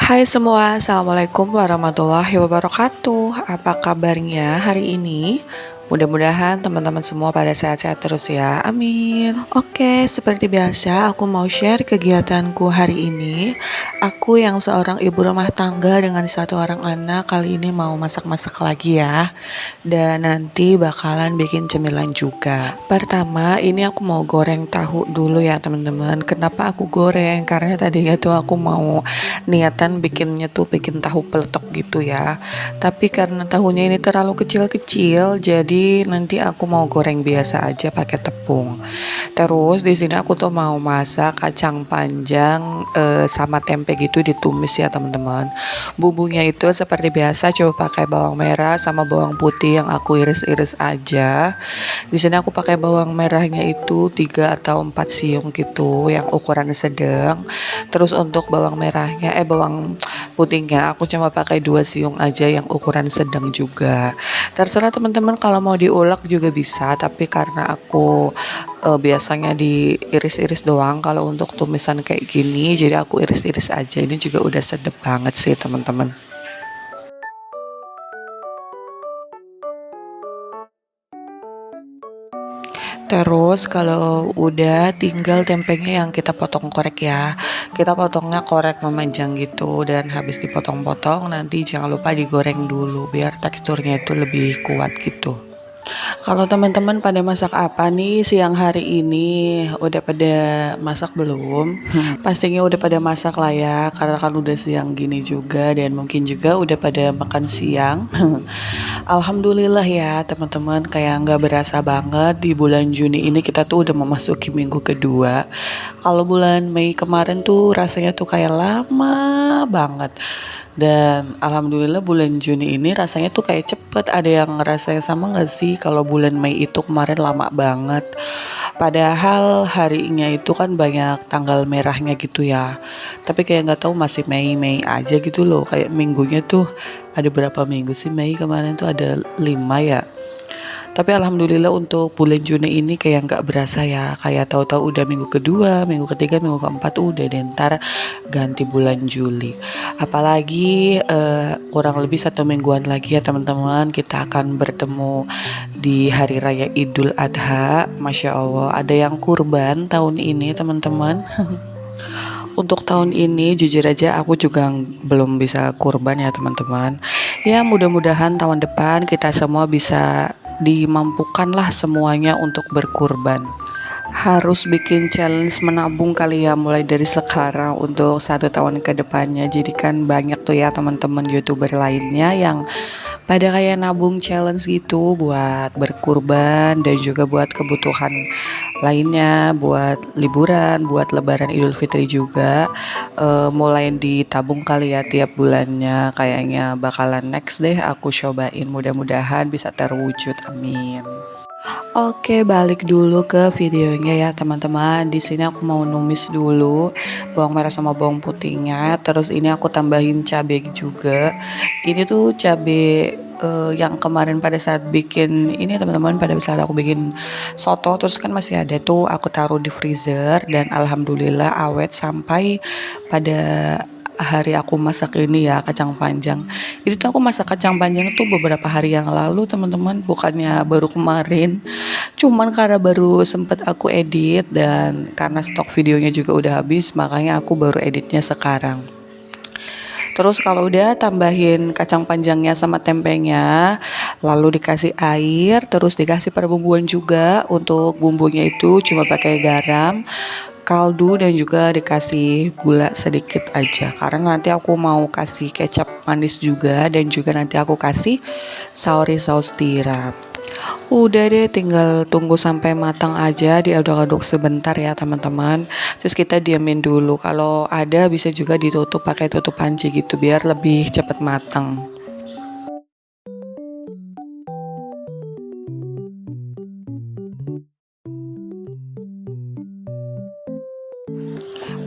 Hai semua, Assalamualaikum warahmatullahi wabarakatuh. Apa kabarnya hari ini? Mudah-mudahan teman-teman semua pada sehat-sehat terus ya, amin. Oke, seperti biasa aku mau share kegiatanku hari ini. Aku yang seorang ibu rumah tangga dengan satu orang anak kali ini mau masak-masak lagi ya. Dan nanti bakalan bikin cemilan juga. Pertama, ini aku mau goreng tahu dulu ya teman-teman. Kenapa aku goreng? Karena tadinya tuh aku mau niatan bikinnya tuh bikin tahu peletok gitu ya. Tapi karena tahunya ini terlalu kecil-kecil, jadi nanti aku mau goreng biasa aja pakai tepung. Terus di sini aku tuh mau masak kacang panjang sama tempe gitu ditumis ya teman-teman. Bumbunya itu seperti biasa coba pakai bawang merah sama bawang putih yang aku iris-iris aja. Di sini aku pakai bawang merahnya itu 3 atau 4 siung gitu yang ukuran sedang. Terus untuk bawang putihnya aku cuma pakai 2 siung aja yang ukuran sedang juga. Terserah teman-teman kalau mau diulek juga bisa, tapi karena aku biasanya diiris-iris doang kalau untuk tumisan kayak gini, jadi aku iris-iris aja. Ini juga udah sedep banget sih teman-teman. Terus kalau udah tinggal tempenya yang kita potong korek ya. Kita potongnya korek memanjang gitu, dan habis dipotong-potong nanti jangan lupa digoreng dulu biar teksturnya itu lebih kuat gitu. Kalau teman-teman pada masak apa nih siang hari ini? Udah pada masak belum? Pastinya udah pada masak lah ya, karena kan udah siang gini juga dan mungkin juga udah pada makan siang. Alhamdulillah ya teman-teman, kayak nggak berasa banget di bulan Juni ini kita tuh udah memasuki minggu kedua. Kalau bulan Mei kemarin tuh rasanya tuh kayak lama banget. Dan alhamdulillah bulan Juni ini rasanya tuh kayak cepet. Ada yang ngerasa sama gak sih kalau bulan Mei itu kemarin lama banget? Padahal harinya itu kan banyak tanggal merahnya gitu ya. Tapi kayak nggak tahu masih Mei-Mei aja gitu loh. Kayak minggunya tuh ada berapa minggu sih Mei kemarin tuh ada 5 ya. Tapi alhamdulillah untuk bulan Juni ini kayak nggak berasa ya. Kayak tahu-tahu udah minggu kedua, minggu ketiga, minggu keempat udah deh, ntar ganti bulan Juli. Apalagi kurang lebih 1 mingguan lagi ya teman-teman kita akan bertemu di hari raya Idul Adha. Masya Allah ada yang kurban tahun ini teman-teman. Untuk tahun ini jujur aja aku juga belum bisa kurban ya teman-teman. Ya mudah-mudahan tahun depan kita semua bisa dimampukan lah semuanya untuk berkurban. Harus bikin challenge menabung kali ya mulai dari sekarang untuk 1 tahun ke depannya. Jadi kan banyak tuh ya teman-teman YouTuber lainnya yang pada kayak nabung challenge gitu buat berkurban dan juga buat kebutuhan lainnya, buat liburan, buat lebaran Idul Fitri juga. Mulai ditabung kali ya tiap bulannya. Kayaknya bakalan next deh aku cobain, mudah-mudahan bisa terwujud, amin. Oke, balik dulu ke videonya ya teman-teman. Di sini aku mau numis dulu bawang merah sama bawang putihnya. Terus ini aku tambahin cabai juga. Ini tuh cabai yang kemarin pada saat bikin ini teman-teman, pada saat aku bikin soto terus kan masih ada tuh, aku taruh di freezer dan alhamdulillah awet sampai pada hari aku masak ini ya kacang panjang. Itu tuh aku masak kacang panjang tuh beberapa hari yang lalu teman-teman, bukannya baru kemarin. Cuman karena baru sempet aku edit dan karena stok videonya juga udah habis, makanya aku baru editnya sekarang. Terus kalau udah tambahin kacang panjangnya sama tempenya, lalu dikasih air, terus dikasih perbumbuan juga. Untuk bumbunya itu cuma pakai garam, kaldu, dan juga dikasih gula sedikit aja. Karena nanti aku mau kasih kecap manis juga, dan juga nanti aku kasih sauri saus tiram. Udah deh tinggal tunggu sampai matang aja, diaduk-aduk sebentar ya teman-teman. Terus kita diamin dulu, kalau ada bisa juga ditutup pakai tutup panci gitu biar lebih cepat matang.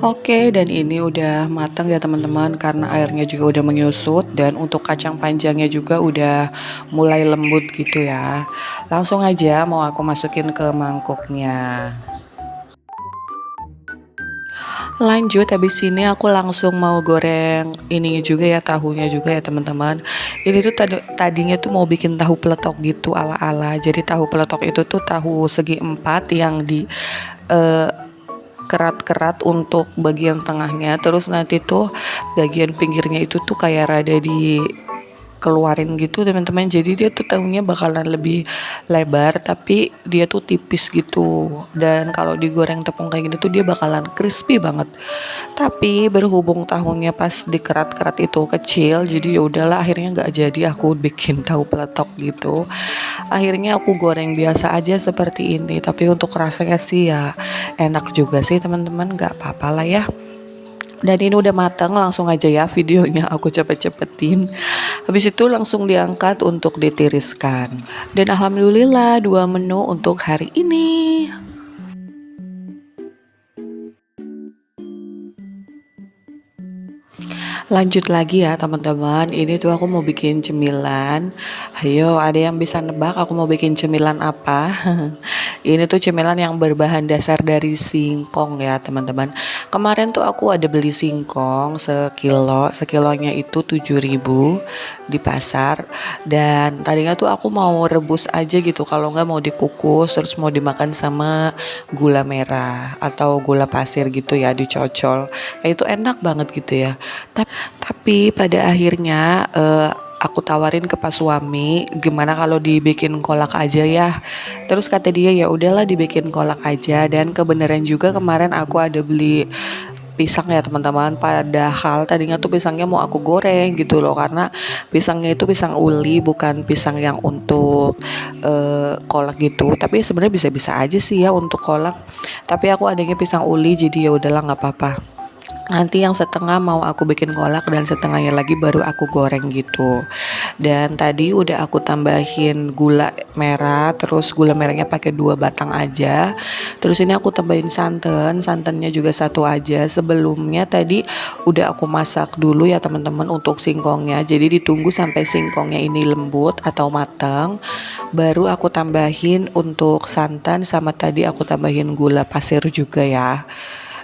Oke, dan ini udah matang ya teman-teman karena airnya juga udah menyusut dan untuk kacang panjangnya juga udah mulai lembut gitu ya. Langsung aja mau aku masukin ke mangkuknya. Lanjut habis ini aku langsung mau goreng ini juga ya, tahunya juga ya teman-teman. Ini tuh tadinya tuh mau bikin tahu peletok gitu ala-ala. Jadi tahu peletok itu tuh tahu segi empat yang di eh, kerat-kerat untuk bagian tengahnya, terus nanti tuh bagian pinggirnya itu tuh kayak rada di keluarin gitu teman-teman. Jadi dia tuh tahunya bakalan lebih lebar tapi dia tuh tipis gitu, dan kalau digoreng tepung kayak gini tuh dia bakalan crispy banget. Tapi berhubung tahunya pas dikerat-kerat itu kecil, jadi ya udahlah akhirnya nggak jadi aku bikin tahu peletok gitu. Akhirnya aku goreng biasa aja seperti ini, tapi untuk rasanya sih ya enak juga sih teman-teman, nggak apa-apa lah ya. Dan ini udah matang, langsung aja ya videonya aku cepet-cepetin. Habis itu langsung diangkat untuk ditiriskan. Dan alhamdulillah dua menu untuk hari ini. Lanjut lagi ya teman-teman, ini tuh aku mau bikin cemilan. Ayo, ada yang bisa nebak aku mau bikin cemilan apa? Ini tuh cemilan yang berbahan dasar dari singkong ya teman-teman. Kemarin tuh aku ada beli singkong sekilonya itu 7.000 di pasar. Dan tadinya tuh aku mau rebus aja gitu, kalau nggak mau dikukus terus mau dimakan sama gula merah atau gula pasir gitu ya, dicocol. Itu enak banget gitu ya. Tapi pada akhirnya aku tawarin ke pas suami, gimana kalau dibikin kolak aja ya. Terus kata dia ya udahlah dibikin kolak aja, dan kebenaran juga kemarin aku ada beli pisang ya teman-teman. Padahal tadinya tuh pisangnya mau aku goreng gitu loh, karena pisangnya itu pisang uli bukan pisang yang untuk kolak gitu. Tapi sebenarnya bisa-bisa aja sih ya untuk kolak. Tapi aku adanya pisang uli, jadi ya udahlah nggak apa-apa. Nanti yang setengah mau aku bikin kolak dan setengahnya lagi baru aku goreng gitu. Dan tadi udah aku tambahin gula merah, terus gula merahnya pakai 2 batang aja. Terus ini aku tambahin santannya juga satu aja. Sebelumnya tadi udah aku masak dulu ya teman-teman untuk singkongnya. Jadi ditunggu sampai singkongnya ini lembut atau matang, baru aku tambahin untuk santan, sama tadi aku tambahin gula pasir juga ya.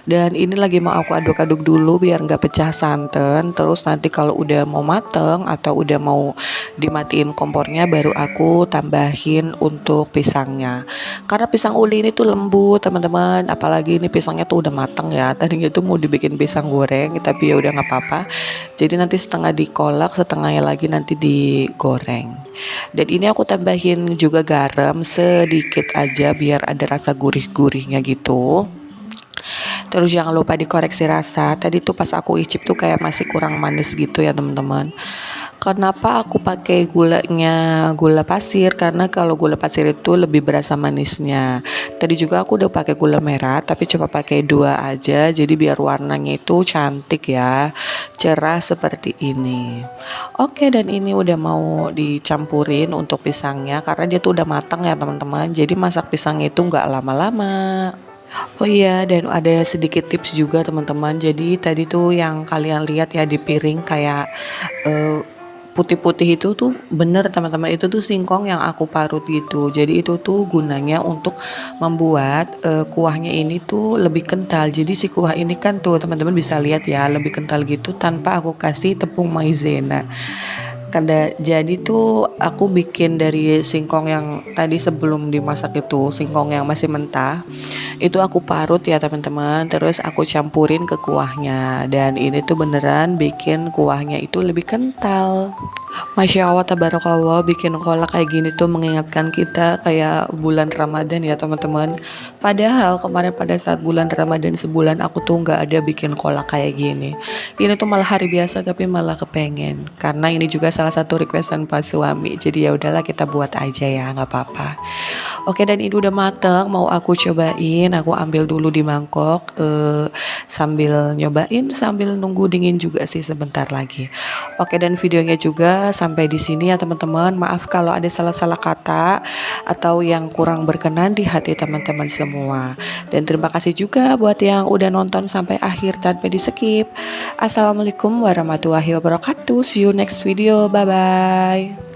Dan ini lagi mau aku aduk-aduk dulu biar nggak pecah santan. Terus nanti kalau udah mau mateng atau udah mau dimatiin kompornya, baru aku tambahin untuk pisangnya. Karena pisang uli ini tuh lembut teman-teman, apalagi ini pisangnya tuh udah mateng ya. Tadinya tuh mau dibikin pisang goreng, tapi ya udah nggak apa-apa. Jadi nanti setengah dikolak, setengahnya lagi nanti digoreng. Dan ini aku tambahin juga garam sedikit aja biar ada rasa gurih-gurihnya gitu. Terus jangan lupa dikoreksi rasa. Tadi tuh pas aku icip tuh kayak masih kurang manis gitu ya teman-teman. Kenapa aku pakai gula pasir? Karena kalau gula pasir itu lebih berasa manisnya. Tadi juga aku udah pakai gula merah, tapi coba pakai 2 aja. Jadi biar warnanya itu cantik ya, cerah seperti ini. Oke, dan ini udah mau dicampurin untuk pisangnya karena dia tuh udah matang ya teman-teman. Jadi masak pisang itu nggak lama-lama. Oh iya, dan ada sedikit tips juga teman-teman. Jadi tadi tuh yang kalian lihat ya di piring kayak eh, putih-putih itu tuh bener teman-teman, itu tuh singkong yang aku parut gitu. Jadi itu tuh gunanya untuk membuat kuahnya ini tuh lebih kental. Jadi si kuah ini kan tuh teman-teman bisa lihat ya lebih kental gitu tanpa aku kasih tepung maizena. Jadi tuh aku bikin dari singkong yang tadi sebelum dimasak itu, singkong yang masih mentah, itu aku parut ya teman-teman, terus aku campurin ke kuahnya, dan ini tuh beneran bikin kuahnya itu lebih kental. Masya Allah tabarakallah, bikin kolak kayak gini tuh mengingatkan kita kayak bulan Ramadan ya teman-teman. Padahal kemarin pada saat bulan Ramadan sebulan aku tuh nggak ada bikin kolak kayak gini. Ini tuh malah hari biasa tapi malah kepengen, karena ini juga salah satu requestan pas suami. Jadi ya udahlah kita buat aja ya, nggak apa-apa. Oke, dan ini udah mateng, mau aku cobain. Aku ambil dulu di mangkok sambil nyobain sambil nunggu dingin juga sih sebentar lagi. Oke, dan videonya juga sampai di sini ya teman-teman. Maaf kalau ada salah-salah kata atau yang kurang berkenan di hati teman-teman semua. Dan terima kasih juga buat yang udah nonton sampai akhir tanpa di skip. Assalamualaikum warahmatullahi wabarakatuh. See you next video. Bye bye.